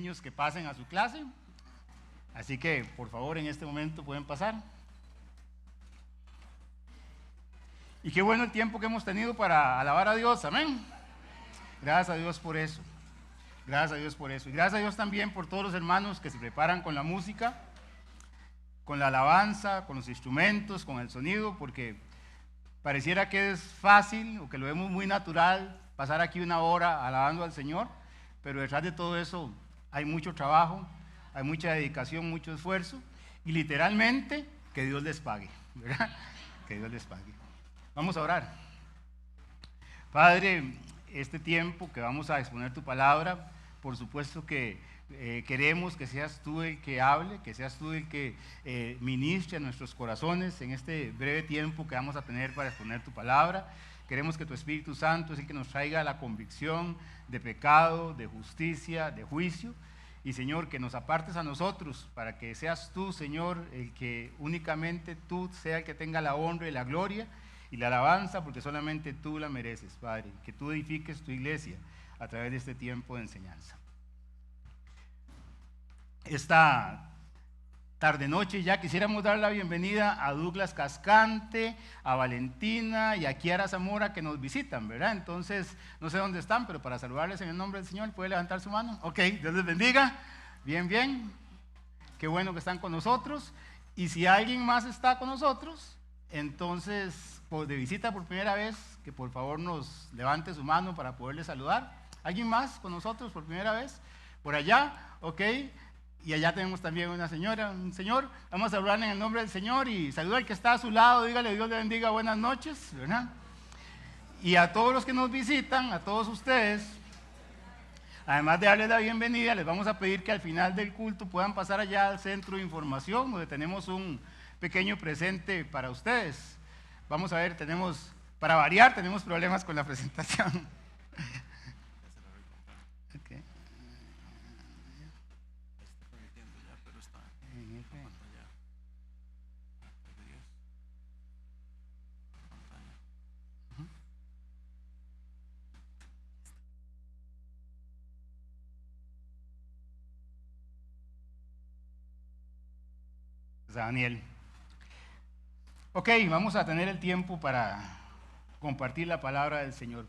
niños que pasen a su clase. Así que, por favor, en este momento pueden pasar. Y qué bueno el tiempo que hemos tenido para alabar a Dios, amén. Gracias a Dios por eso. Gracias a Dios por eso. Y gracias a Dios también por todos los hermanos que se preparan con la música, con la alabanza, con los instrumentos, con el sonido, porque pareciera que es fácil o que lo vemos muy natural pasar aquí una hora alabando al Señor, pero detrás de todo eso hay mucho trabajo, hay mucha dedicación, mucho esfuerzo y literalmente que Dios les pague, ¿verdad? Que Dios les pague. Vamos a orar. Padre, este tiempo que vamos a exponer tu palabra, por supuesto que queremos que seas tú el que hable, que seas tú el que ministre a nuestros corazones en este breve tiempo que vamos a tener para exponer tu palabra. Queremos que tu Espíritu Santo es el que nos traiga la convicción de pecado, de justicia, de juicio. Y Señor, que nos apartes a nosotros para que seas tú, Señor, el que únicamente tú sea el que tenga la honra y la gloria y la alabanza, porque solamente tú la mereces, Padre. Que tú edifiques tu iglesia a través de este tiempo de enseñanza. Esta tarde-noche ya quisiéramos dar la bienvenida a Douglas Cascante, a Valentina y a Kiara Zamora que nos visitan, ¿verdad? Entonces, no sé dónde están, pero para saludarles en el nombre del Señor, ¿puede levantar su mano? Ok, Dios les bendiga. Bien, bien. Qué bueno que están con nosotros. Y si alguien más está con nosotros, entonces, de visita por primera vez, que por favor nos levante su mano para poderle saludar. ¿Alguien más con nosotros por primera vez? Por allá, ok. Y allá tenemos también una señora, un señor. Vamos a hablar en el nombre del Señor y saluda al que está a su lado, dígale Dios le bendiga, buenas noches, ¿verdad? Y a todos los que nos visitan, a todos ustedes, además de darles la bienvenida, les vamos a pedir que al final del culto puedan pasar allá al centro de información, donde tenemos un pequeño presente para ustedes. Vamos a ver, para variar, tenemos problemas con la presentación. Okay. Daniel. Ok, vamos a tener el tiempo para compartir la palabra del Señor.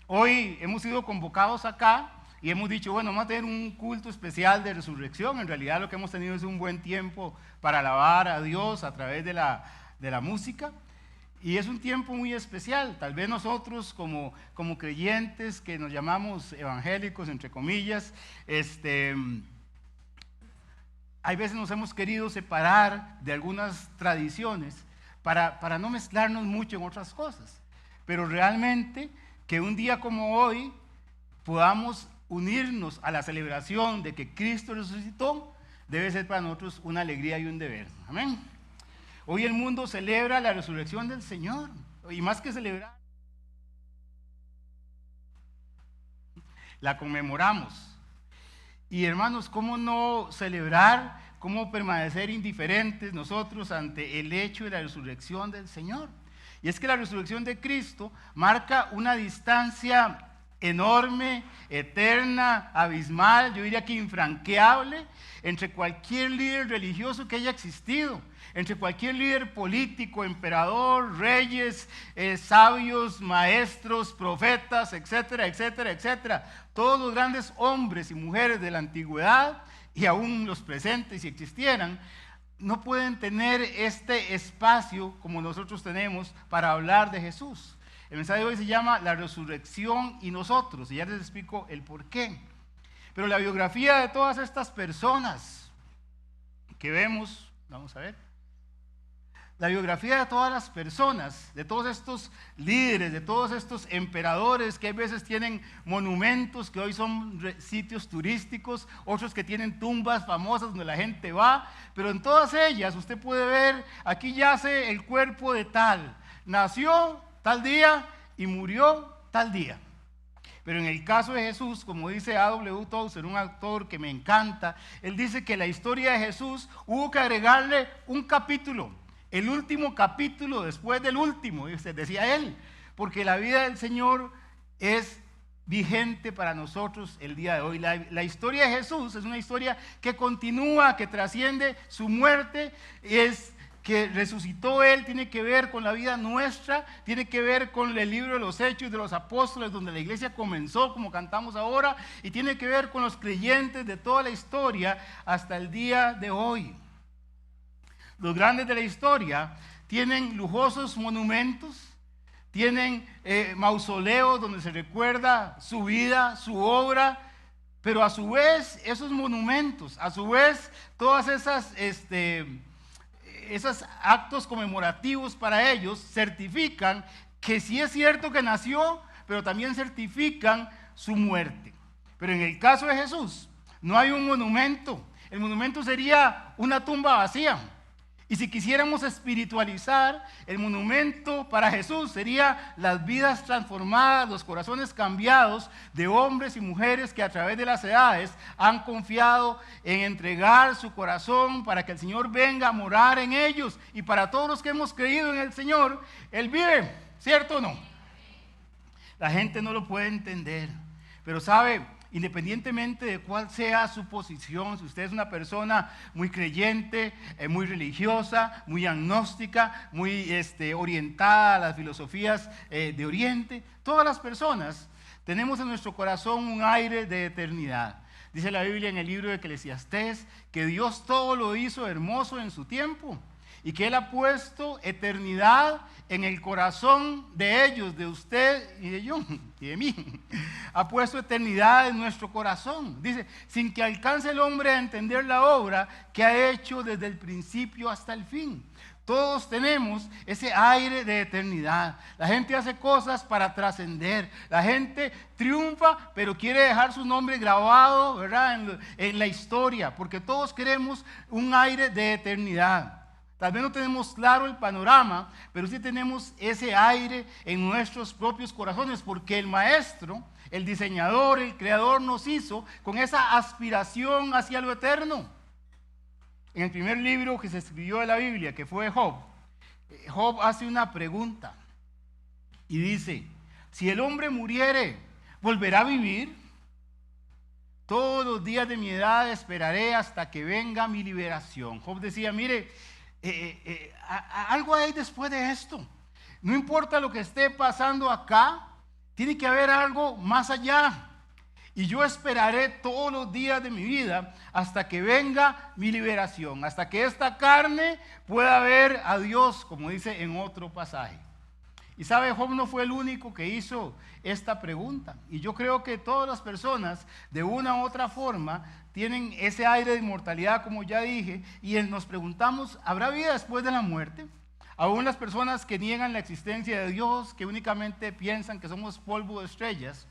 Hoy hemos sido convocados acá y hemos dicho, bueno, vamos a tener un culto especial de resurrección. En realidad lo que hemos tenido es un buen tiempo para alabar a Dios a través de la música. Y es un tiempo muy especial. Tal vez nosotros como creyentes que nos llamamos evangélicos, entre comillas, hay veces nos hemos querido separar de algunas tradiciones para no mezclarnos mucho en otras cosas. Pero realmente que un día como hoy podamos unirnos a la celebración de que Cristo resucitó, debe ser para nosotros una alegría y un deber. Amén. Hoy el mundo celebra la resurrección del Señor. Y más que celebrar, la conmemoramos. Y hermanos, ¿cómo no celebrar, cómo permanecer indiferentes nosotros ante el hecho de la resurrección del Señor? Y es que la resurrección de Cristo marca una distancia enorme, eterna, abismal, yo diría que infranqueable, entre cualquier líder religioso que haya existido, entre cualquier líder político, emperador, reyes, sabios, maestros, profetas, etcétera, etcétera, etcétera. Todos los grandes hombres y mujeres de la antigüedad y aún los presentes, si existieran, no pueden tener este espacio como nosotros tenemos para hablar de Jesús. El mensaje de hoy se llama La resurrección y nosotros, y ya les explico el por qué. Pero la biografía de todas estas personas que vemos, vamos a ver, la biografía de todas las personas, de todos estos líderes, de todos estos emperadores que a veces tienen monumentos que hoy son sitios turísticos, otros que tienen tumbas famosas donde la gente va, pero en todas ellas usted puede ver, aquí yace el cuerpo de tal, nació tal día y murió tal día. Pero en el caso de Jesús, como dice A.W. Tozer, un autor que me encanta, él dice que la historia de Jesús hubo que agregarle un capítulo. El último capítulo después del último, decía él, porque la vida del Señor es vigente para nosotros el día de hoy. La historia de Jesús es una historia que continúa, que trasciende su muerte, es que resucitó Él, tiene que ver con la vida nuestra, tiene que ver con el libro de los Hechos de los Apóstoles, donde la iglesia comenzó, como cantamos ahora, y tiene que ver con los creyentes de toda la historia hasta el día de hoy. Los grandes de la historia tienen lujosos monumentos, tienen mausoleos donde se recuerda su vida, su obra, pero a su vez esos monumentos, a su vez todas esos actos conmemorativos para ellos certifican que sí es cierto que nació, pero también certifican su muerte. Pero en el caso de Jesús no hay un monumento. El monumento sería una tumba vacía. Y si quisiéramos espiritualizar, el monumento para Jesús sería las vidas transformadas, los corazones cambiados de hombres y mujeres que a través de las edades han confiado en entregar su corazón para que el Señor venga a morar en ellos. Y para todos los que hemos creído en el Señor, Él vive, ¿cierto o no? La gente no lo puede entender, pero sabe, independientemente de cuál sea su posición, si usted es una persona muy creyente, muy religiosa, muy agnóstica, muy orientada a las filosofías de Oriente, todas las personas tenemos en nuestro corazón un aire de eternidad. Dice la Biblia en el libro de Eclesiastés que Dios todo lo hizo hermoso en su tiempo y que Él ha puesto eternidad en el corazón de ellos, de usted y de yo, y de mí. Ha puesto eternidad en nuestro corazón. Dice, sin que alcance el hombre a entender la obra que ha hecho desde el principio hasta el fin. Todos tenemos ese aire de eternidad. La gente hace cosas para trascender. La gente triunfa, pero quiere dejar su nombre grabado, ¿verdad?, en la historia, porque todos queremos un aire de eternidad. Tal vez no tenemos claro el panorama, pero sí tenemos ese aire en nuestros propios corazones, porque el Maestro, el diseñador, el creador nos hizo con esa aspiración hacia lo eterno. En el primer libro que se escribió de la Biblia, que fue Job, Job hace una pregunta y dice, si el hombre muriere, ¿volverá a vivir? Todos los días de mi edad esperaré hasta que venga mi liberación. Job decía, mire, algo hay después de esto. No importa lo que esté pasando acá, tiene que haber algo más allá. Y yo esperaré todos los días de mi vida hasta que venga mi liberación, hasta que esta carne pueda ver a Dios, como dice en otro pasaje. Y sabe, Job no fue el único que hizo esta pregunta. Y yo creo que todas las personas, de una u otra forma, tienen ese aire de inmortalidad, como ya dije, y nos preguntamos, ¿habrá vida después de la muerte? Aún las personas que niegan la existencia de Dios, que únicamente piensan que somos polvo de estrellas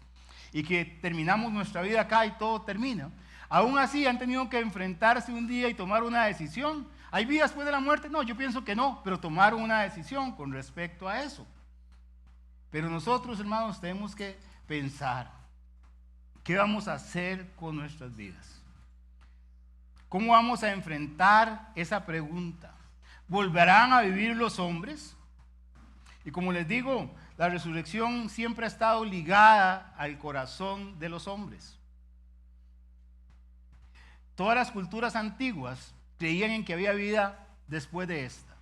y que terminamos nuestra vida acá y todo termina, aún así han tenido que enfrentarse un día y tomar una decisión. ¿Hay vida después de la muerte? No, yo pienso que no, pero tomaron una decisión con respecto a eso. Pero nosotros, hermanos, tenemos que pensar, ¿qué vamos a hacer con nuestras vidas? ¿Cómo vamos a enfrentar esa pregunta? ¿Volverán a vivir los hombres? Y como les digo, la resurrección siempre ha estado ligada al corazón de los hombres. Todas las culturas antiguas creían en que había vida después de esta.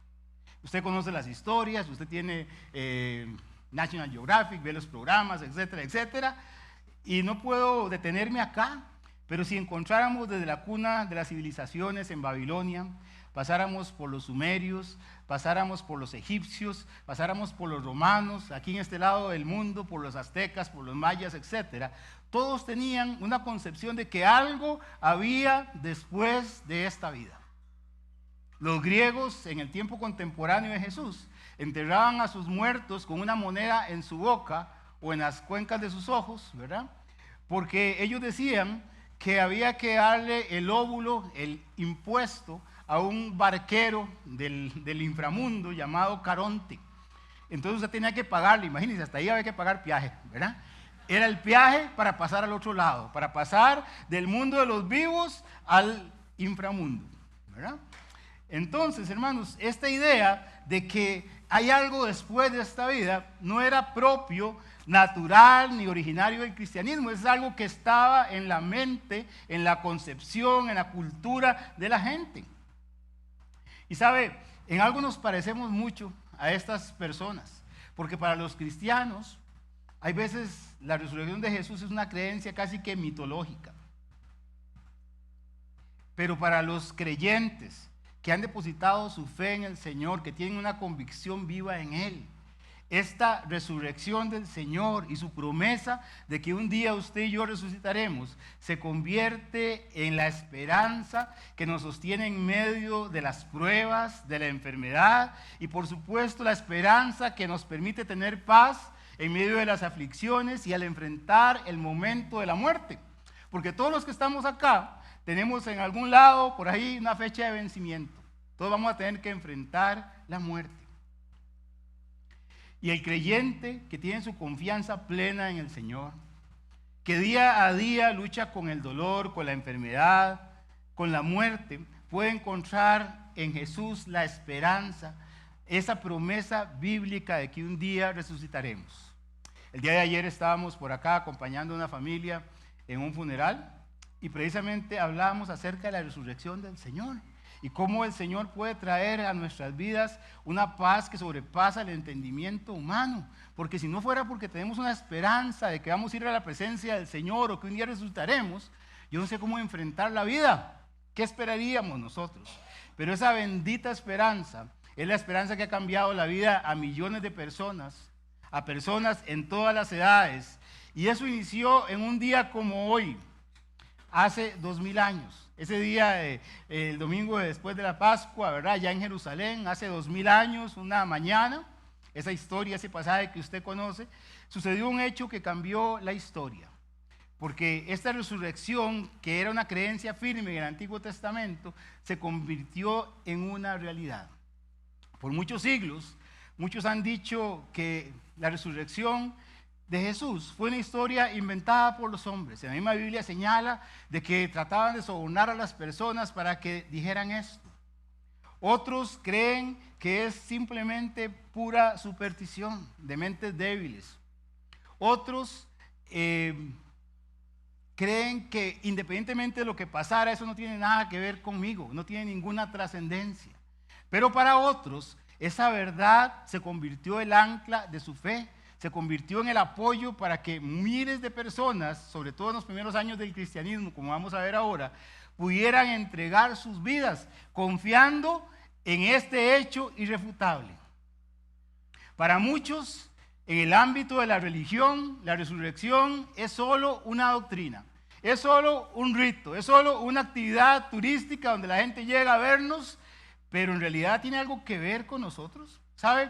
Usted conoce las historias, usted tiene National Geographic, ve los programas, etcétera, etcétera. Y no puedo detenerme acá, pero si encontráramos desde la cuna de las civilizaciones en Babilonia, pasáramos por los sumerios, pasáramos por los egipcios, pasáramos por los romanos, aquí en este lado del mundo, por los aztecas, por los mayas, etcétera, todos tenían una concepción de que algo había después de esta vida. Los griegos, en el tiempo contemporáneo de Jesús, enterraban a sus muertos con una moneda en su boca o en las cuencas de sus ojos, ¿verdad? Porque ellos decían que había que darle el óvulo, el impuesto, a un barquero del inframundo llamado Caronte. Entonces usted tenía que pagarle, imagínense, hasta ahí había que pagar peaje, ¿verdad? Era el peaje para pasar al otro lado, para pasar del mundo de los vivos al inframundo, ¿verdad? Entonces, hermanos, esta idea de que hay algo después de esta vida no era propio natural ni originario del cristianismo, es algo que estaba en la mente, en la concepción, en la cultura de la gente. Y sabe, en algo nos parecemos mucho a estas personas, porque para los cristianos, hay veces la resurrección de Jesús es una creencia casi que mitológica. Pero para los creyentes que han depositado su fe en el Señor, que tienen una convicción viva en Él, esta resurrección del Señor y su promesa de que un día usted y yo resucitaremos, se convierte en la esperanza que nos sostiene en medio de las pruebas, de la enfermedad y por supuesto la esperanza que nos permite tener paz en medio de las aflicciones y al enfrentar el momento de la muerte. Porque todos los que estamos acá tenemos en algún lado por ahí una fecha de vencimiento. Todos vamos a tener que enfrentar la muerte. Y el creyente que tiene su confianza plena en el Señor, que día a día lucha con el dolor, con la enfermedad, con la muerte, puede encontrar en Jesús la esperanza, esa promesa bíblica de que un día resucitaremos. El día de ayer estábamos por acá acompañando a una familia en un funeral y precisamente hablábamos acerca de la resurrección del Señor. Y cómo el Señor puede traer a nuestras vidas una paz que sobrepasa el entendimiento humano. Porque si no fuera porque tenemos una esperanza de que vamos a ir a la presencia del Señor o que un día resucitaremos, yo no sé cómo enfrentar la vida. ¿Qué esperaríamos nosotros? Pero esa bendita esperanza es la esperanza que ha cambiado la vida a millones de personas, a personas en todas las edades. Y eso inició en un día como hoy, hace 2000 años. Ese día, el domingo después de la Pascua, ¿verdad? Ya en Jerusalén, hace 2000 años, una mañana, esa historia, ese pasaje que usted conoce, sucedió un hecho que cambió la historia. Porque esta resurrección, que era una creencia firme en el Antiguo Testamento, se convirtió en una realidad. Por muchos siglos, muchos han dicho que la resurrección de Jesús fue una historia inventada por los hombres. En la misma Biblia señala de que trataban de sobornar a las personas para que dijeran esto. Otros creen que es simplemente pura superstición de mentes débiles. Otros creen que independientemente de lo que pasara, eso no tiene nada que ver conmigo, no tiene ninguna trascendencia. Pero para otros, esa verdad se convirtió en el ancla de su fe. Se convirtió en el apoyo para que miles de personas, sobre todo en los primeros años del cristianismo, como vamos a ver ahora, pudieran entregar sus vidas confiando en este hecho irrefutable. Para muchos, en el ámbito de la religión, la resurrección es solo una doctrina, es solo un rito, es solo una actividad turística donde la gente llega a vernos, pero en realidad tiene algo que ver con nosotros, ¿sabe?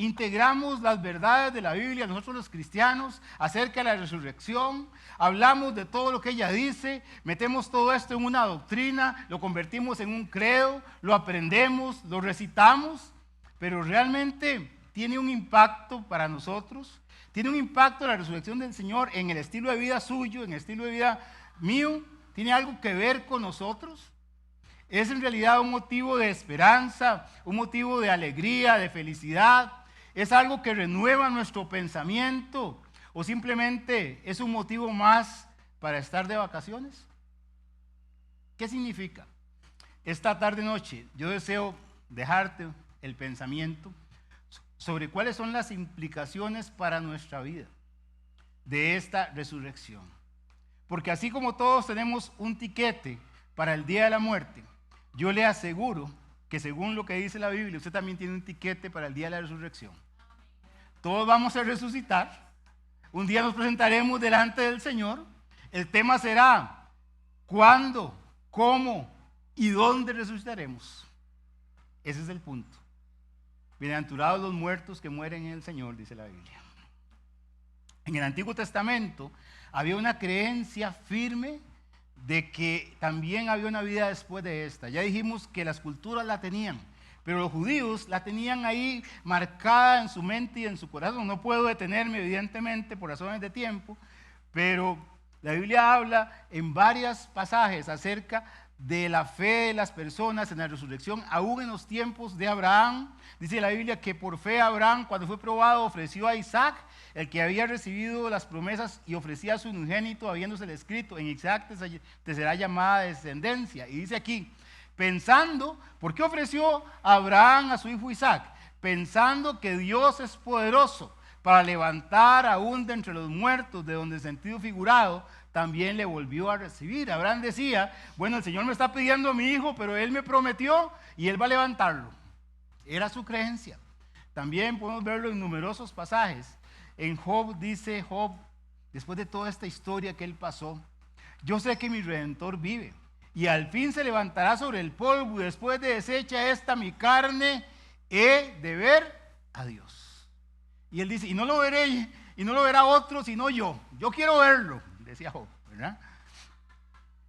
Integramos las verdades de la Biblia, nosotros los cristianos, acerca de la resurrección, hablamos de todo lo que ella dice, metemos todo esto en una doctrina, lo convertimos en un credo, lo aprendemos, lo recitamos, pero realmente tiene un impacto para nosotros, tiene un impacto la resurrección del Señor en el estilo de vida suyo, en el estilo de vida mío, tiene algo que ver con nosotros. Es en realidad un motivo de esperanza, un motivo de alegría, de felicidad. ¿Es algo que renueva nuestro pensamiento o simplemente es un motivo más para estar de vacaciones? ¿Qué significa? Esta tarde-noche yo deseo dejarte el pensamiento sobre cuáles son las implicaciones para nuestra vida de esta resurrección. Porque así como todos tenemos un tiquete para el día de la muerte, yo le aseguro que según lo que dice la Biblia, usted también tiene un tiquete para el día de la resurrección. Todos vamos a resucitar. Un día nos presentaremos delante del Señor. El tema será ¿cuándo, cómo y dónde resucitaremos? Ese es el punto. Bienaventurados los muertos que mueren en el Señor, dice la Biblia. En el Antiguo Testamento había una creencia firme de que también había una vida después de esta. Ya dijimos que las culturas la tenían, pero los judíos la tenían ahí marcada en su mente y en su corazón. No puedo detenerme, evidentemente, por razones de tiempo, pero la Biblia habla en varios pasajes acerca de la fe de las personas en la resurrección, aún en los tiempos de Abraham. Dice la Biblia que por fe Abraham, cuando fue probado, ofreció a Isaac, el que había recibido las promesas, y ofrecía a su unigénito, habiéndosele escrito: en Isaac te será llamada descendencia. Y dice aquí, pensando, ¿por qué ofreció Abraham a su hijo Isaac? Pensando que Dios es poderoso para levantar aún de entre los muertos, de donde en sentido figurado también le volvió a recibir. Abraham decía, bueno, el Señor me está pidiendo a mi hijo, pero Él me prometió y Él va a levantarlo. Era su creencia. También podemos verlo en numerosos pasajes. En Job dice Job, después de toda esta historia que él pasó, yo sé que mi Redentor vive y al fin se levantará sobre el polvo, y después de deshecha esta mi carne, he de ver a Dios. Y él dice, y no lo veré, y no lo verá otro sino yo. Yo quiero verlo, decía Job, ¿verdad?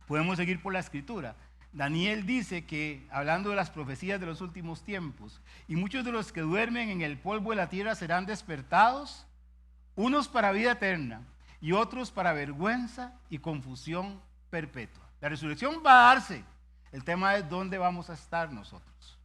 Podemos seguir por la escritura. Daniel dice que, hablando de las profecías de los últimos tiempos, y muchos de los que duermen en el polvo de la tierra serán despertados, unos para vida eterna y otros para vergüenza y confusión perpetua. La resurrección va a darse. El tema es dónde vamos a estar nosotros.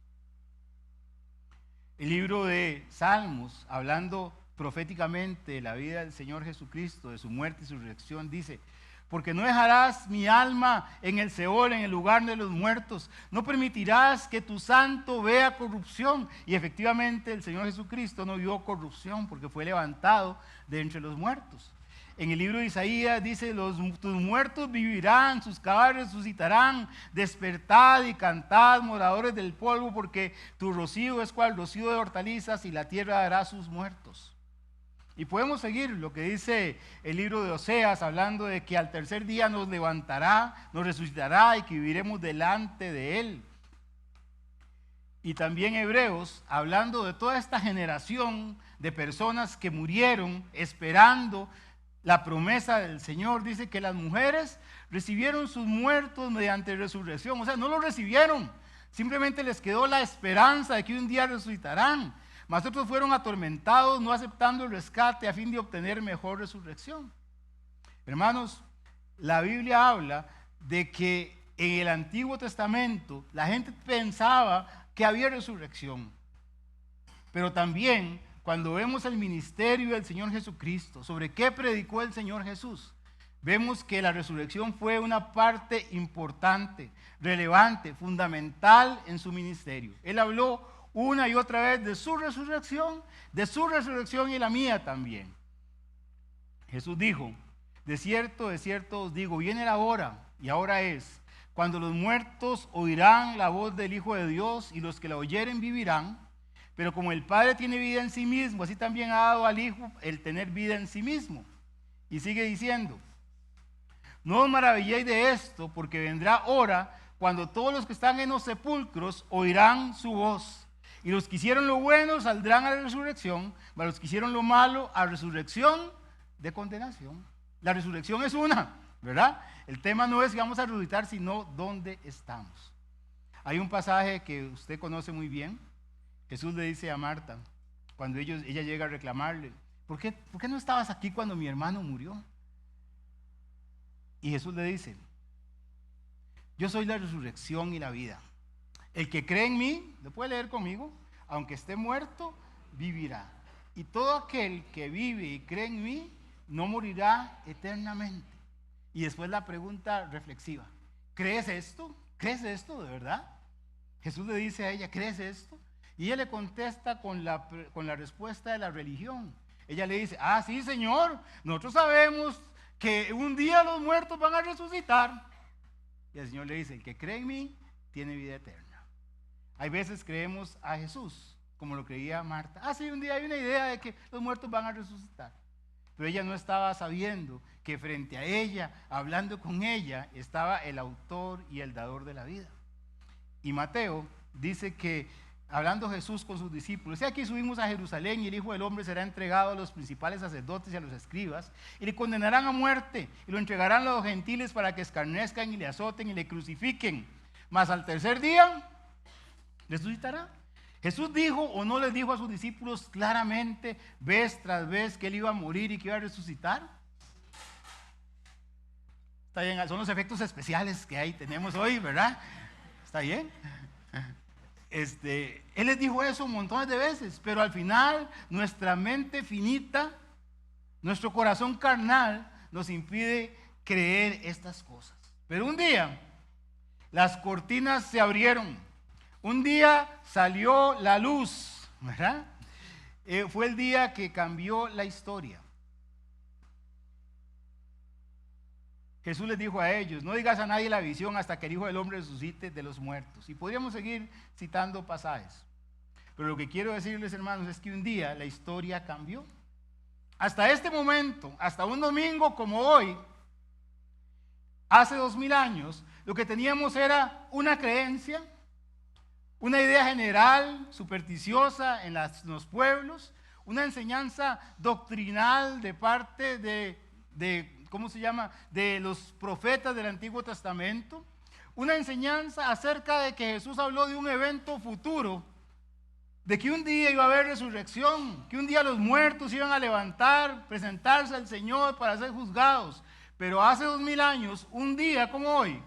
El libro de Salmos, hablando proféticamente de la vida del Señor Jesucristo, de su muerte y su resurrección, dice: porque no dejarás mi alma en el Seol, en el lugar de los muertos. No permitirás que tu santo vea corrupción. Y efectivamente el Señor Jesucristo no vio corrupción porque fue levantado de entre los muertos. En el libro de Isaías dice: tus muertos vivirán, sus cadáveres resucitarán. Despertad y cantad, moradores del polvo, porque tu rocío es cual rocío de hortalizas, y la tierra dará sus muertos. Y podemos seguir lo que dice el libro de Oseas, hablando de que al tercer día nos levantará, nos resucitará y que viviremos delante de Él. Y también Hebreos, hablando de toda esta generación de personas que murieron esperando la promesa del Señor, dice que las mujeres recibieron sus muertos mediante resurrección. O sea, no lo recibieron, simplemente les quedó la esperanza de que un día resucitarán. Mas otros fueron atormentados, no aceptando el rescate a fin de obtener mejor resurrección. Hermanos, la Biblia habla de que en el Antiguo Testamento la gente pensaba que había resurrección. Pero también cuando vemos el ministerio del Señor Jesucristo, sobre qué predicó el Señor Jesús, vemos que la resurrección fue una parte importante, relevante, fundamental en su ministerio. Él habló una y otra vez de su resurrección y la mía también. Jesús dijo: de cierto os digo, viene la hora, y ahora es, cuando los muertos oirán la voz del Hijo de Dios, y los que la oyeren vivirán. Pero como el Padre tiene vida en sí mismo, así también ha dado al Hijo el tener vida en sí mismo. Y sigue diciendo: no os maravilléis de esto, porque vendrá hora cuando todos los que están en los sepulcros oirán su voz. Y los que hicieron lo bueno saldrán a la resurrección, pero los que hicieron lo malo a resurrección de condenación. La resurrección es una, ¿verdad? El tema no es si vamos a resucitar, sino dónde estamos. Hay un pasaje que usted conoce muy bien. Jesús le dice a Marta, cuando ella llega a reclamarle: ¿por qué no estabas aquí cuando mi hermano murió? Y Jesús le dice: yo soy la resurrección y la vida. El que cree en mí, lo puede leer conmigo, aunque esté muerto, vivirá. Y todo aquel que vive y cree en mí, no morirá eternamente. Y después la pregunta reflexiva: ¿crees esto? ¿Crees esto de verdad? Jesús le dice a ella: ¿crees esto? Y ella le contesta con la respuesta de la religión. Ella le dice: ah, sí, Señor, nosotros sabemos que un día los muertos van a resucitar. Y el Señor le dice: el que cree en mí, tiene vida eterna. Hay veces creemos a Jesús, como lo creía Marta. Ah, sí, un día hay una idea de que los muertos van a resucitar. Pero ella no estaba sabiendo que frente a ella, hablando con ella, estaba el autor y el dador de la vida. Y Mateo dice que, hablando Jesús con sus discípulos: y aquí subimos a Jerusalén, y el Hijo del Hombre será entregado a los principales sacerdotes y a los escribas, y le condenarán a muerte, y lo entregarán a los gentiles para que escarnezcan y le azoten y le crucifiquen. Mas al tercer día resucitará. Jesús dijo o no les dijo a sus discípulos claramente, vez tras vez, que él iba a morir y que iba a resucitar. Está bien, son los efectos especiales que tenemos hoy, ¿verdad? ¿Está bien? Él les dijo eso montones de veces, pero al final nuestra mente finita, nuestro corazón carnal nos impide creer estas cosas. Pero un día las cortinas se abrieron, un día salió la luz, ¿verdad? Fue el día que cambió la historia. Jesús les dijo a ellos: no digas a nadie la visión hasta que el Hijo del Hombre resucite de los muertos. Y podríamos seguir citando pasajes. Pero lo que quiero decirles, hermanos, es que un día la historia cambió. Hasta este momento, hasta un domingo como hoy, hace 2000 años, lo que teníamos era una creencia, una idea general, supersticiosa en los pueblos, una enseñanza doctrinal de parte de ¿cómo se llama?, de los profetas del Antiguo Testamento, una enseñanza acerca de que Jesús habló de un evento futuro, de que un día iba a haber resurrección, que un día los muertos iban a levantar, presentarse al Señor para ser juzgados. Pero hace 2000 años, un día como hoy,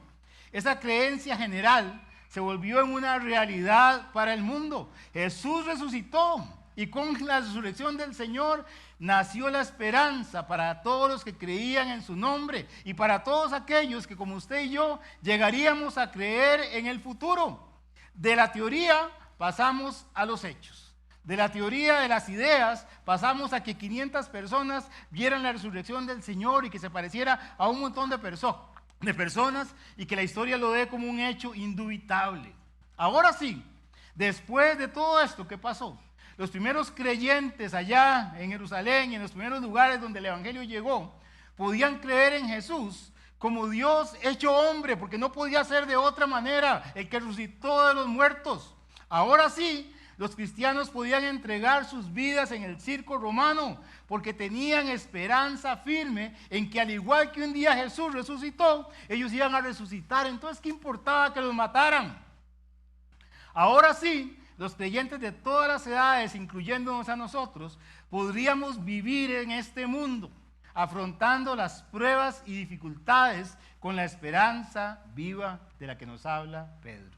esa creencia general se volvió en una realidad para el mundo. Jesús resucitó y con la resurrección del Señor nació la esperanza para todos los que creían en su nombre y para todos aquellos que, como usted y yo, llegaríamos a creer en el futuro. De la teoría pasamos a los hechos. De la teoría de las ideas pasamos a que 500 personas vieran la resurrección del Señor y que se pareciera a un montón de personas y que la historia lo dé como un hecho indubitable. Ahora sí, después de todo esto que pasó, los primeros creyentes allá en Jerusalén y en los primeros lugares donde el Evangelio llegó, podían creer en Jesús como Dios hecho hombre, porque no podía ser de otra manera, el que resucitó de los muertos. Ahora sí, los cristianos podían entregar sus vidas en el circo romano, porque tenían esperanza firme en que al igual que un día Jesús resucitó, ellos iban a resucitar. Entonces, ¿qué importaba que los mataran? Ahora sí, los creyentes de todas las edades, incluyéndonos a nosotros, podríamos vivir en este mundo, afrontando las pruebas y dificultades con la esperanza viva de la que nos habla Pedro.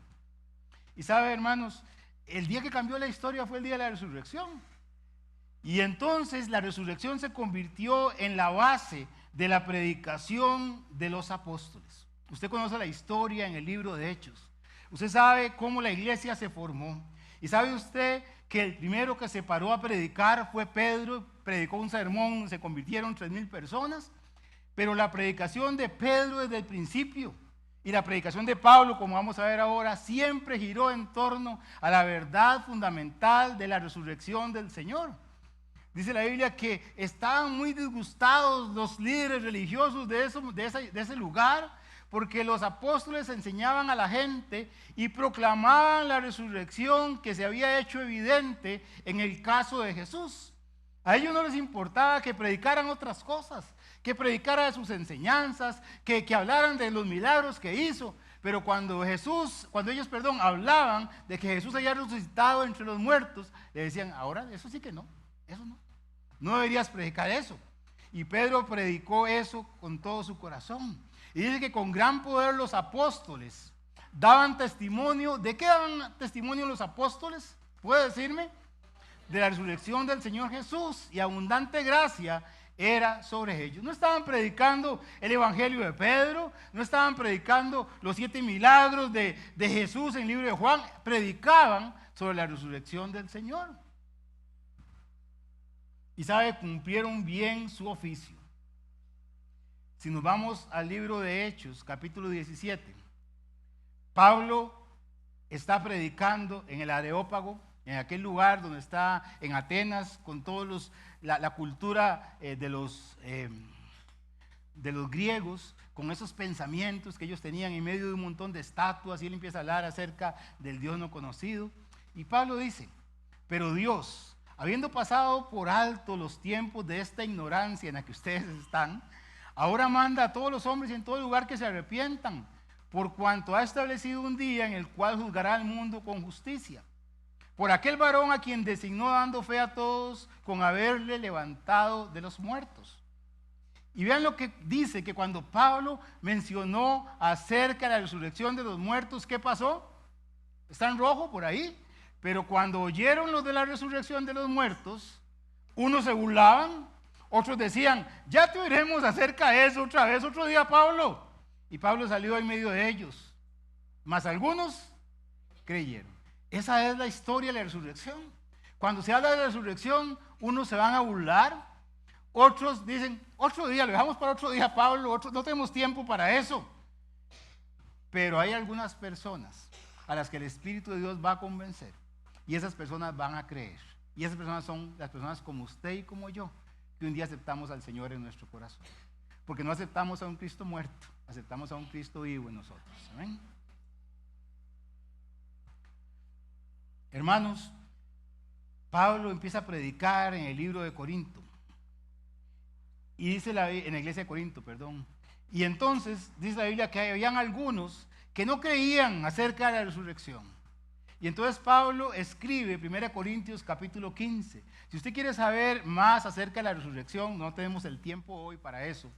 Y sabe, hermanos, el día que cambió la historia fue el día de la resurrección. Y entonces la resurrección se convirtió en la base de la predicación de los apóstoles. Usted conoce la historia en el libro de Hechos. Usted sabe cómo la iglesia se formó. Y sabe usted que el primero que se paró a predicar fue Pedro. Predicó un sermón, se convirtieron 3000 personas. Pero la predicación de Pedro desde el principio y la predicación de Pablo, como vamos a ver ahora, siempre giró en torno a la verdad fundamental de la resurrección del Señor. Dice la Biblia que estaban muy disgustados los líderes religiosos de ese lugar, porque los apóstoles enseñaban a la gente y proclamaban la resurrección que se había hecho evidente en el caso de Jesús. A ellos no les importaba que predicaran otras cosas, que predicara de sus enseñanzas, que hablaran de los milagros que hizo. Pero cuando ellos hablaban de que Jesús había resucitado entre los muertos, le decían: ahora eso sí que no, eso no. No deberías predicar eso. Y Pedro predicó eso con todo su corazón. Y dice que con gran poder los apóstoles daban testimonio. ¿De qué daban testimonio los apóstoles? ¿Puede decirme? De la resurrección del Señor Jesús, y abundante gracia era sobre ellos. No estaban predicando el evangelio de Pedro, no estaban predicando los 7 milagros de Jesús en el libro de Juan, predicaban sobre la resurrección del Señor. Y sabe, cumplieron bien su oficio. Si nos vamos al libro de Hechos, capítulo 17, Pablo está predicando en el Areópago, en aquel lugar donde está en Atenas, con todos la cultura de los griegos, con esos pensamientos que ellos tenían en medio de un montón de estatuas, y él empieza a hablar acerca del Dios no conocido. Y Pablo dice: pero Dios, habiendo pasado por alto los tiempos de esta ignorancia en la que ustedes están, ahora manda a todos los hombres en todo lugar que se arrepientan, por cuanto ha establecido un día en el cual juzgará al mundo con justicia, por aquel varón a quien designó, dando fe a todos con haberle levantado de los muertos. Y vean lo que dice, que cuando Pablo mencionó acerca de la resurrección de los muertos, ¿qué pasó? Está en rojo por ahí. Pero cuando oyeron lo de la resurrección de los muertos, unos se burlaban, otros decían, ya te oiremos acerca de eso otra vez, otro día, Pablo. Y Pablo salió en medio de ellos. Mas algunos creyeron. Esa es la historia de la resurrección. Cuando se habla de la resurrección, unos se van a burlar, otros dicen, otro día, lo dejamos para otro día, Pablo, otros no tenemos tiempo para eso. Pero hay algunas personas a las que el Espíritu de Dios va a convencer y esas personas van a creer. Y esas personas son las personas como usted y como yo, que un día aceptamos al Señor en nuestro corazón. Porque no aceptamos a un Cristo muerto, aceptamos a un Cristo vivo en nosotros. ¿Amén? Hermanos, Pablo empieza a predicar en el libro de Corinto. Y dice en la iglesia de Corinto, perdón. Y entonces dice la Biblia que habían algunos que no creían acerca de la resurrección. Y entonces Pablo escribe 1 Corintios capítulo 15. Si usted quiere saber más acerca de la resurrección, no tenemos el tiempo hoy para eso.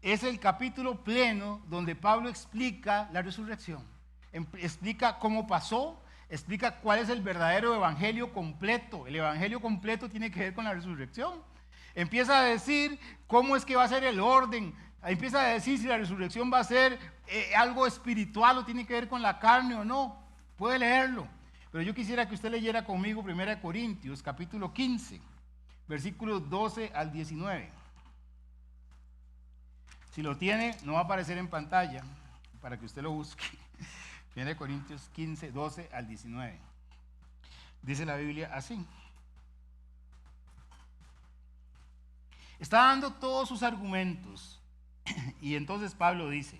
Es el capítulo pleno donde Pablo explica la resurrección. Explica cómo pasó, explica cuál es el verdadero evangelio completo. El evangelio completo tiene que ver con la resurrección. Empieza a decir cómo es que va a ser el orden. Empieza a decir si la resurrección va a ser algo espiritual o tiene que ver con la carne o no. Puede leerlo. Pero yo quisiera que usted leyera conmigo 1 Corintios capítulo 15, versículos 12 al 19. Si lo tiene, no va a aparecer en pantalla para que usted lo busque. 1 Corintios 15, 12 al 19. Dice la Biblia así. Está dando todos sus argumentos. Y entonces Pablo dice,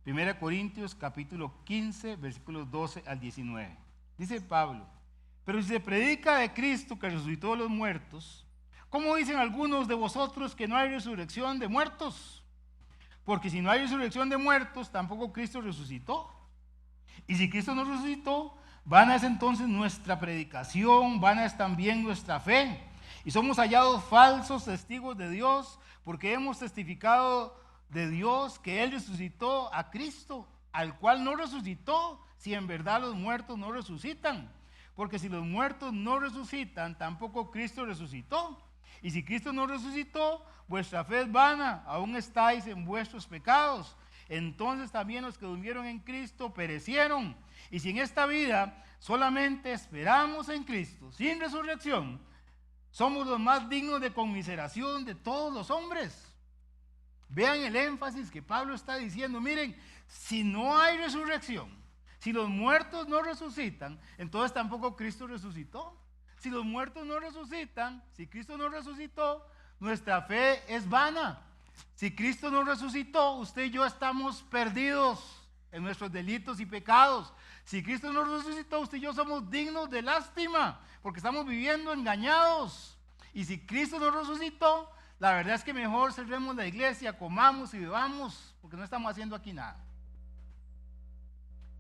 1 Corintios capítulo 15, versículos 12 al 19. Dice Pablo, pero si se predica de Cristo que resucitó de los muertos, ¿cómo dicen algunos de vosotros que no hay resurrección de muertos? Porque si no hay resurrección de muertos, tampoco Cristo resucitó. Y si Cristo no resucitó, vana es entonces nuestra predicación, vana es también nuestra fe. Y somos hallados falsos testigos de Dios, porque hemos testificado de Dios que Él resucitó a Cristo, al cual no resucitó, si en verdad los muertos no resucitan. Porque si los muertos no resucitan, tampoco Cristo resucitó. Y si Cristo no resucitó, vuestra fe es vana, aún estáis en vuestros pecados. Entonces también los que durmieron en Cristo perecieron. Y si en esta vida solamente esperamos en Cristo, sin resurrección, somos los más dignos de conmiseración de todos los hombres. Vean el énfasis que Pablo está diciendo. Miren, si no hay resurrección, si los muertos no resucitan, entonces tampoco Cristo resucitó. Si los muertos no resucitan, si Cristo no resucitó, nuestra fe es vana. Si Cristo no resucitó, usted y yo estamos perdidos en nuestros delitos y pecados. Si Cristo no resucitó, usted y yo somos dignos de lástima, porque estamos viviendo engañados. Y si Cristo no resucitó, la verdad es que mejor cerremos la iglesia, comamos y bebamos, porque no estamos haciendo aquí nada.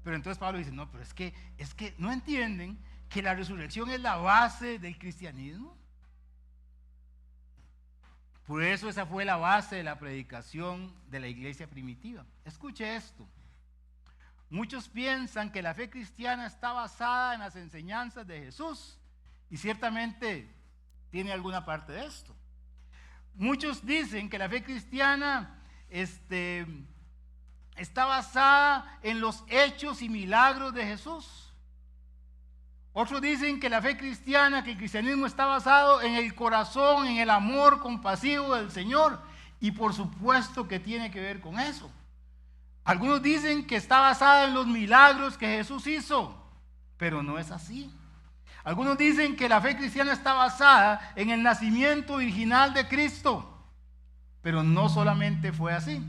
Pero entonces Pablo dice, no, pero es que no entienden que la resurrección es la base del cristianismo. Por eso esa fue la base de la predicación de la iglesia primitiva. Escuche esto. Muchos piensan que la fe cristiana está basada en las enseñanzas de Jesús, y ciertamente tiene alguna parte de esto. Muchos dicen que la fe cristiana está basada en los hechos y milagros de Jesús. Otros dicen que la fe cristiana, que el cristianismo está basado en el corazón, en el amor compasivo del Señor. Y por supuesto que tiene que ver con eso. Algunos dicen que está basada en los milagros que Jesús hizo, pero no es así. Algunos dicen que la fe cristiana está basada en el nacimiento original de Cristo, pero no solamente fue así.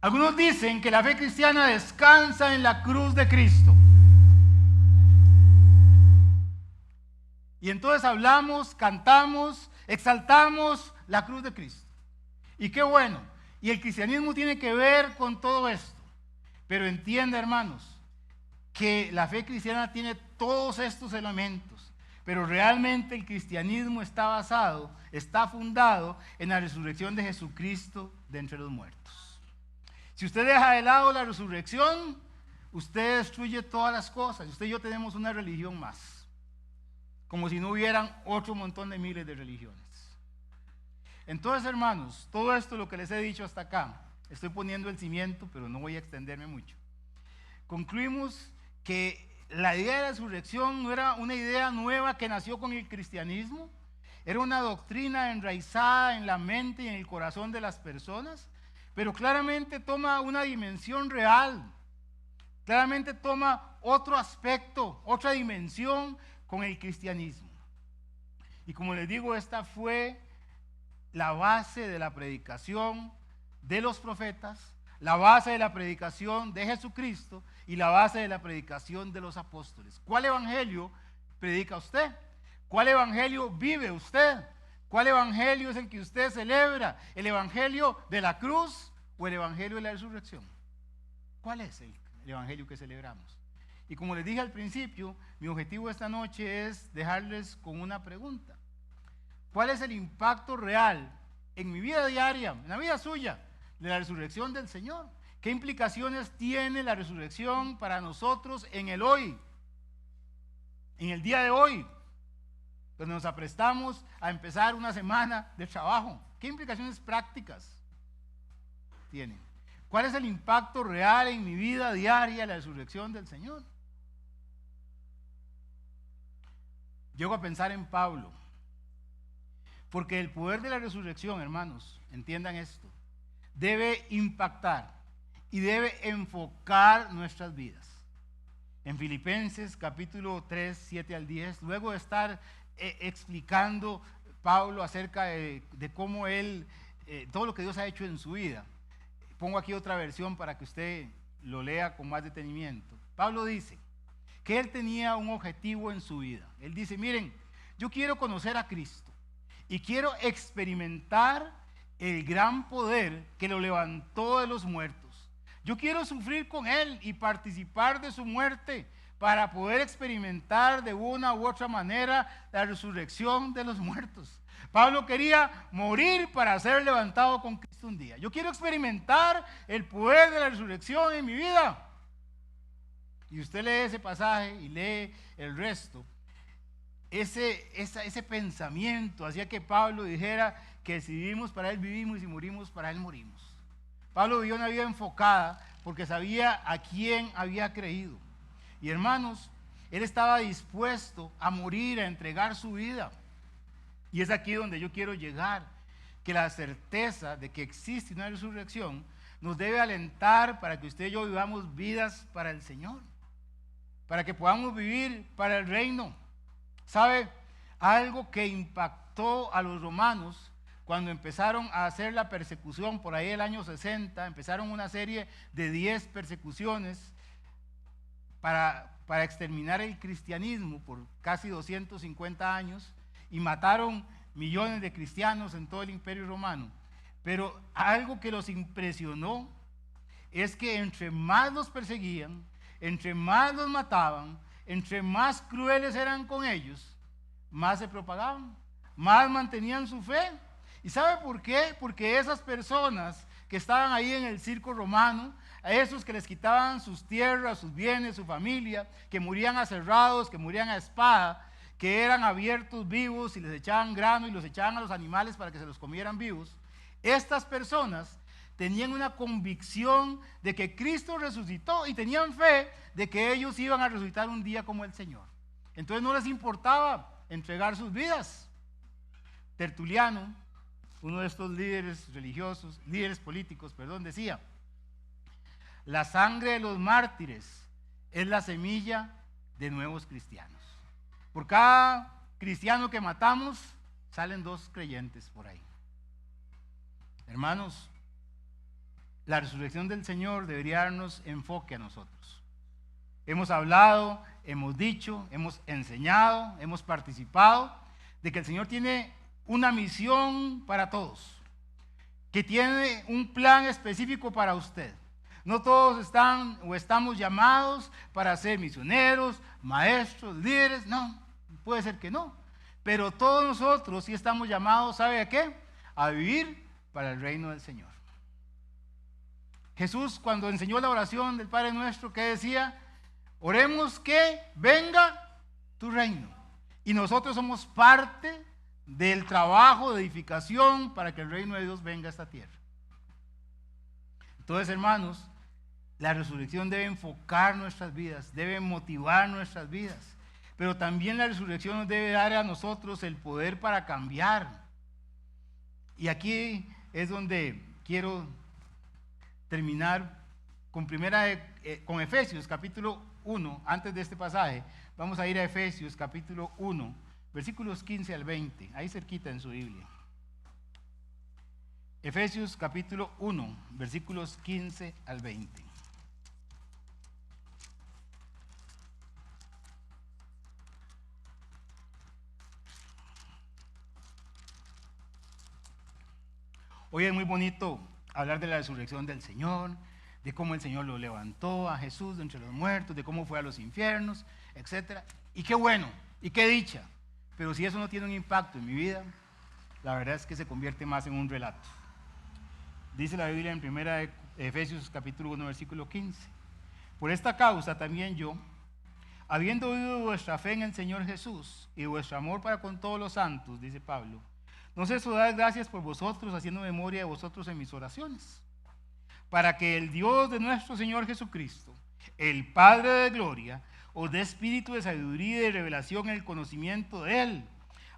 Algunos dicen que la fe cristiana descansa en la cruz de Cristo. Y entonces hablamos, cantamos, exaltamos la cruz de Cristo. Y qué bueno. Y el cristianismo tiene que ver con todo esto. Pero entienda, hermanos, que la fe cristiana tiene todos estos elementos, pero realmente el cristianismo está fundado en la resurrección de Jesucristo de entre los muertos. Si usted deja de lado la resurrección, usted destruye todas las cosas. Usted y yo tenemos una religión más, como si no hubieran otro montón de miles de religiones. Entonces, hermanos, todo esto lo que les he dicho hasta acá, estoy poniendo el cimiento, pero no voy a extenderme mucho. Concluimos que la idea de la resurrección no era una idea nueva que nació con el cristianismo, era una doctrina enraizada en la mente y en el corazón de las personas, pero claramente toma una dimensión real, claramente toma otro aspecto, otra dimensión con el cristianismo. Y como les digo, esta fue la base de la predicación de los profetas, la base de la predicación de Jesucristo y la base de la predicación de los apóstoles. ¿Cuál evangelio predica usted? ¿Cuál evangelio vive usted? ¿Cuál evangelio es el que usted celebra? ¿El evangelio de la cruz o el evangelio de la resurrección? ¿Cuál es el evangelio que celebramos? Y como les dije al principio, mi objetivo esta noche es dejarles con una pregunta. ¿Cuál es el impacto real en mi vida diaria, en la vida suya, de la resurrección del Señor? ¿Qué implicaciones tiene la resurrección para nosotros en el hoy? En el día de hoy, donde nos aprestamos a empezar una semana de trabajo. ¿Qué implicaciones prácticas tiene? ¿Cuál es el impacto real en mi vida diaria de la resurrección del Señor? Llego a pensar en Pablo, porque el poder de la resurrección, hermanos, entiendan esto, debe impactar y debe enfocar nuestras vidas. En Filipenses capítulo 3, 7 al 10, luego de estar explicando Pablo acerca de cómo él, todo lo que Dios ha hecho en su vida, pongo aquí otra versión para que usted lo lea con más detenimiento. Pablo dice que él tenía un objetivo en su vida. Él dice, miren, yo quiero conocer a Cristo y quiero experimentar el gran poder que lo levantó de los muertos. Yo quiero sufrir con Él y participar de su muerte para poder experimentar de una u otra manera la resurrección de los muertos. Pablo quería morir para ser levantado con Cristo un día. Yo quiero experimentar el poder de la resurrección en mi vida. Y usted lee ese pasaje y lee el resto. Ese pensamiento hacía que Pablo dijera que si vivimos para Él vivimos y si morimos para Él morimos. Pablo vivió una vida enfocada porque sabía a quién había creído. Y hermanos, él estaba dispuesto a morir, a entregar su vida. Y es aquí donde yo quiero llegar, que la certeza de que existe una resurrección nos debe alentar para que usted y yo vivamos vidas para el Señor, para que podamos vivir para el reino. ¿Sabe? Algo que impactó a los romanos cuando empezaron a hacer la persecución por ahí el año 60, empezaron una serie de 10 persecuciones para exterminar el cristianismo por casi 250 años y mataron millones de cristianos en todo el Imperio Romano. Pero algo que los impresionó es que entre más los perseguían, entre más los mataban, entre más crueles eran con ellos, más se propagaban, más mantenían su fe. ¿Y sabe por qué? Porque esas personas que estaban ahí en el circo romano, a esos que les quitaban sus tierras, sus bienes, su familia, que morían aserrados, que morían a espada, que eran abiertos vivos y les echaban grano y los echaban a los animales para que se los comieran vivos, estas personas tenían una convicción de que Cristo resucitó y tenían fe de que ellos iban a resucitar un día como el Señor. Entonces no les importaba entregar sus vidas. Tertuliano, uno de estos líderes religiosos, líderes políticos, decía, la sangre de los mártires es la semilla de nuevos cristianos. Por cada cristiano que matamos, salen 2 creyentes por ahí. Hermanos, la resurrección del Señor debería darnos enfoque a nosotros. Hemos hablado, hemos dicho, hemos enseñado, hemos participado de que el Señor tiene una misión para todos, que tiene un plan específico para usted. No todos están o estamos llamados para ser misioneros, maestros, líderes, no. puede ser que no, pero todos nosotros sí estamos llamados, ¿sabe a qué? A vivir para el reino del Señor. Jesús, cuando enseñó la oración del Padre Nuestro, ¿qué decía? Oremos que venga tu reino. Y nosotros somos parte del trabajo de edificación para que el reino de Dios venga a esta tierra. Entonces, hermanos, la resurrección debe enfocar nuestras vidas, debe motivar nuestras vidas, pero también la resurrección nos debe dar a nosotros el poder para cambiar. Y aquí es donde quiero terminar con Efesios capítulo 1, antes de este pasaje. Vamos a ir a Efesios capítulo 1, versículos 15 al 20, ahí cerquita en su Biblia. Efesios capítulo 1, versículos 15 al 20. Hoy es muy bonito hablar de la resurrección del Señor, de cómo el Señor lo levantó a Jesús de entre los muertos, de cómo fue a los infiernos, etc. Y qué bueno, y qué dicha. Pero si eso no tiene un impacto en mi vida, la verdad es que se convierte más en un relato. Dice la Biblia en 1 Efesios capítulo 1, versículo 15. Por esta causa también yo, habiendo oído vuestra fe en el Señor Jesús y vuestro amor para con todos los santos, dice Pablo, no ceso de dar gracias por vosotros, haciendo memoria de vosotros en mis oraciones, para que el Dios de nuestro Señor Jesucristo, el Padre de gloria, os dé espíritu de sabiduría y de revelación en el conocimiento de Él,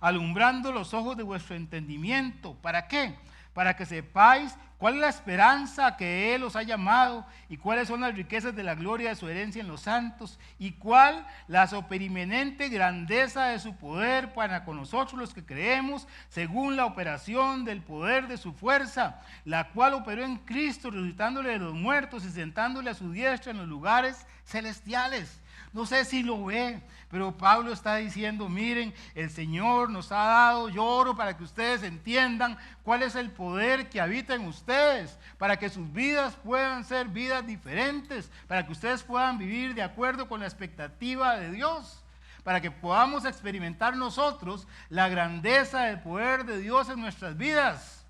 alumbrando los ojos de vuestro entendimiento. ¿Para qué? Para que sepáis cuál es la esperanza que Él os ha llamado y cuáles son las riquezas de la gloria de su herencia en los santos y cuál la superiminente grandeza de su poder para con nosotros los que creemos, según la operación del poder de su fuerza, la cual operó en Cristo, resucitándole de los muertos y sentándole a su diestra en los lugares celestiales. No sé si lo ve, pero Pablo está diciendo, miren, el Señor nos ha dado, yo oro para que ustedes entiendan cuál es el poder que habita en ustedes, para que sus vidas puedan ser vidas diferentes, para que ustedes puedan vivir de acuerdo con la expectativa de Dios, para que podamos experimentar nosotros la grandeza del poder de Dios en nuestras vidas.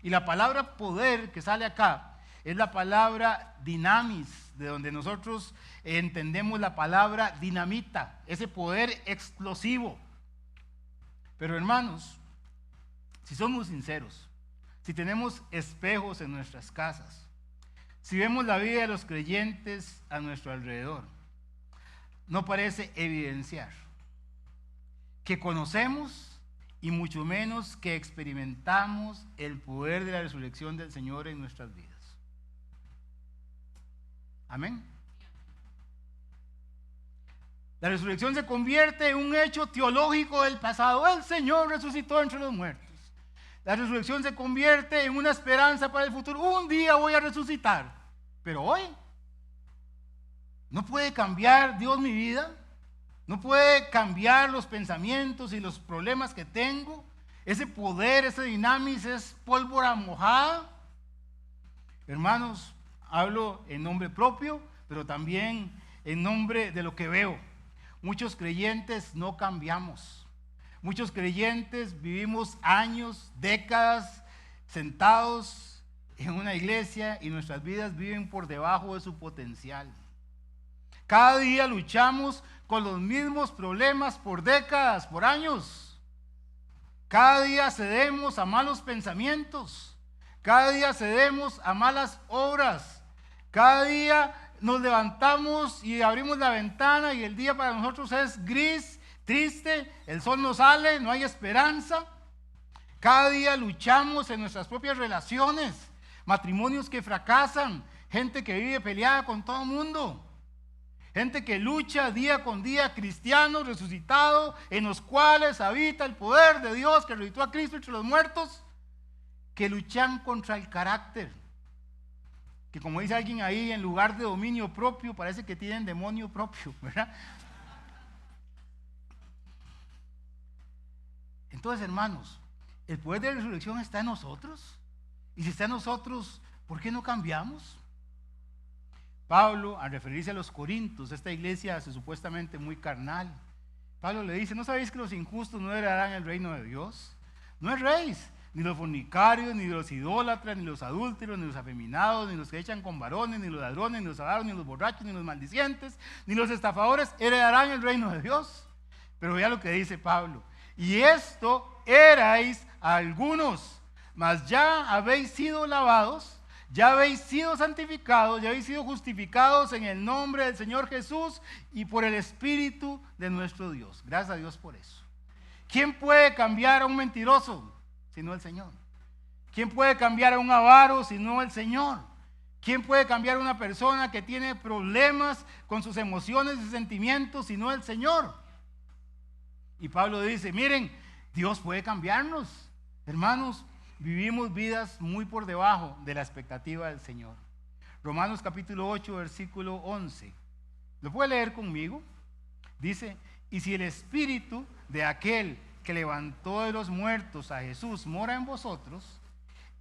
Y la palabra poder que sale acá es la palabra dinamis, de donde nosotros entendemos la palabra dinamita, ese poder explosivo. Pero hermanos, si somos sinceros, si tenemos espejos en nuestras casas, si vemos la vida de los creyentes a nuestro alrededor, no parece evidenciar que conocemos y mucho menos que experimentamos el poder de la resurrección del Señor en nuestras vidas. Amén. La resurrección se convierte en un hecho teológico del pasado. El Señor resucitó entre los muertos. La resurrección se convierte en una esperanza para el futuro. Un día voy a resucitar. Pero hoy no puede cambiar Dios mi vida. No puede cambiar los pensamientos y los problemas que tengo. Ese poder, ese dinamis es pólvora mojada. Hermanos, hablo en nombre propio, pero también en nombre de lo que veo. Muchos creyentes no cambiamos. Muchos creyentes vivimos años, décadas, sentados en una iglesia y nuestras vidas viven por debajo de su potencial. Cada día luchamos con los mismos problemas por décadas, por años. Cada día cedemos a malos pensamientos. Cada día cedemos a malas obras. Cada día nos levantamos y abrimos la ventana y el día para nosotros es gris, triste, el sol no sale, no hay esperanza. Cada día luchamos en nuestras propias relaciones, matrimonios que fracasan, gente que vive peleada con todo el mundo, gente que lucha día con día, cristianos resucitados en los cuales habita el poder de Dios que resucitó a Cristo entre los muertos, que luchan contra el carácter. Que como dice alguien ahí, en lugar de dominio propio, parece que tienen demonio propio, ¿verdad? Entonces, hermanos, el poder de la resurrección está en nosotros. Y si está en nosotros, ¿por qué no cambiamos? Pablo, al referirse a los Corintios, esta iglesia supuestamente muy carnal, Pablo le dice, ¿no sabéis que los injustos no heredarán el reino de Dios? No erréis, ni los fornicarios, ni los idólatras, ni los adúlteros, ni los afeminados, ni los que echan con varones, ni los ladrones, ni los avaros, ni los borrachos, ni los maldicientes, ni los estafadores heredarán el reino de Dios. Pero vea lo que dice Pablo. Y esto erais algunos, mas ya habéis sido lavados, ya habéis sido santificados, ya habéis sido justificados en el nombre del Señor Jesús y por el Espíritu de nuestro Dios. Gracias a Dios por eso. ¿Quién puede cambiar a un mentiroso sino el Señor? ¿Quién puede cambiar a un avaro sino el Señor? ¿Quién puede cambiar a una persona que tiene problemas con sus emociones y sentimientos sino el Señor? Y Pablo dice, miren, Dios puede cambiarnos. Hermanos, vivimos vidas muy por debajo de la expectativa del Señor. Romanos capítulo 8, versículo 11. ¿Lo puede leer conmigo? Dice, y si el Espíritu de aquel que levantó de los muertos a Jesús mora en vosotros,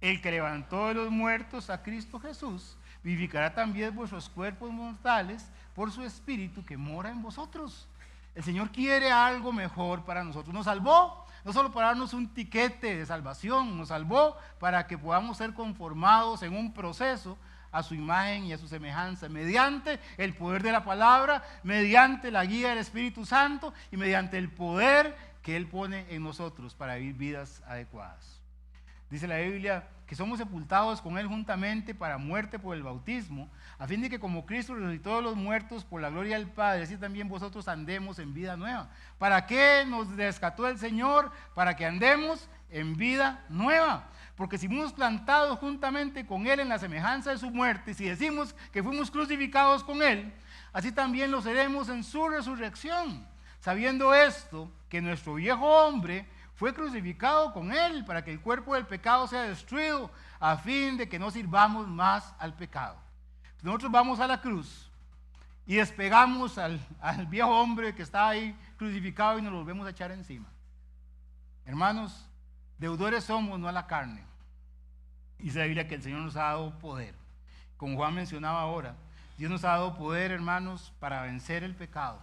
el que levantó de los muertos a Cristo Jesús, vivificará también vuestros cuerpos mortales por su Espíritu que mora en vosotros. El Señor quiere algo mejor para nosotros. Nos salvó, no solo para darnos un tiquete de salvación, nos salvó para que podamos ser conformados en un proceso a su imagen y a su semejanza, mediante el poder de la palabra, mediante la guía del Espíritu Santo y mediante el poder que Él pone en nosotros para vivir vidas adecuadas. Dice la Biblia que somos sepultados con Él juntamente para muerte por el bautismo, a fin de que como Cristo resucitó de los muertos por la gloria del Padre, así también vosotros andemos en vida nueva. ¿Para qué nos rescató el Señor? Para que andemos en vida nueva. Porque si fuimos plantados juntamente con Él en la semejanza de su muerte, si decimos que fuimos crucificados con Él, así también lo seremos en su resurrección. Sabiendo esto, que nuestro viejo hombre fue crucificado con Él para que el cuerpo del pecado sea destruido, a fin de que no sirvamos más al pecado. Nosotros vamos a la cruz y despegamos al viejo hombre que está ahí crucificado y nos lo volvemos a echar encima. Hermanos, deudores somos, no a la carne. Dice la Biblia que el Señor nos ha dado poder. Como Juan mencionaba ahora, Dios nos ha dado poder, hermanos, para vencer el pecado.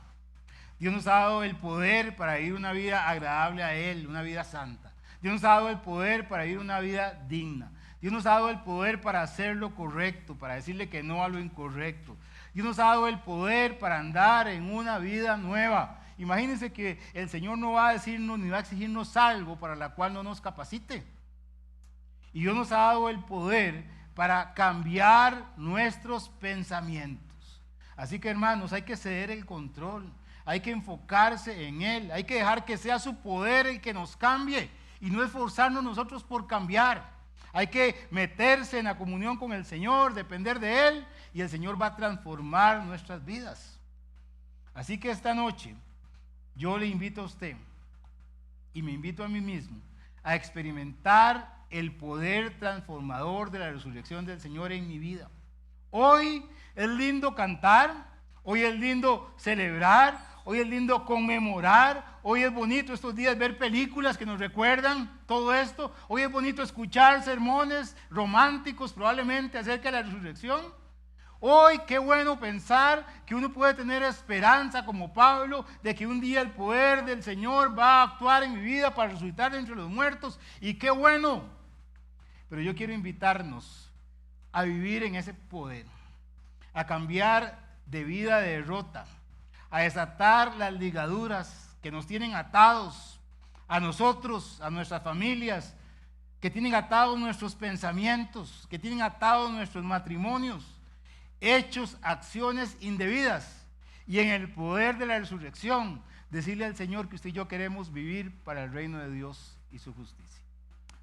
Dios nos ha dado el poder para vivir una vida agradable a Él, una vida santa. Dios nos ha dado el poder para vivir una vida digna. Dios nos ha dado el poder para hacer lo correcto, para decirle que no a lo incorrecto. Dios nos ha dado el poder para andar en una vida nueva. Imagínense que el Señor no va a decirnos ni va a exigirnos algo para la cual no nos capacite. Y Dios nos ha dado el poder para cambiar nuestros pensamientos. Así que, hermanos, hay que ceder el control. Hay que enfocarse en Él, hay que dejar que sea su poder el que nos cambie y no esforzarnos nosotros por cambiar. Hay que meterse en la comunión con el Señor, depender de Él y el Señor va a transformar nuestras vidas. Así que esta noche yo le invito a usted y me invito a mí mismo a experimentar el poder transformador de la resurrección del Señor en mi vida. Hoy es lindo cantar, hoy es lindo celebrar, hoy es lindo conmemorar, hoy es bonito estos días ver películas que nos recuerdan todo esto, hoy es bonito escuchar sermones románticos probablemente acerca de la resurrección. Hoy qué bueno pensar que uno puede tener esperanza como Pablo de que un día el poder del Señor va a actuar en mi vida para resucitar entre los muertos y qué bueno. Pero yo quiero invitarnos a vivir en ese poder, a cambiar de vida de derrota, a desatar las ligaduras que nos tienen atados a nosotros, a nuestras familias, que tienen atados nuestros pensamientos, que tienen atados nuestros matrimonios, hechos, acciones indebidas, y en el poder de la resurrección, decirle al Señor que usted y yo queremos vivir para el reino de Dios y su justicia.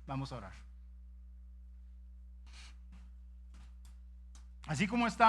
Vamos a orar. Así como estamos.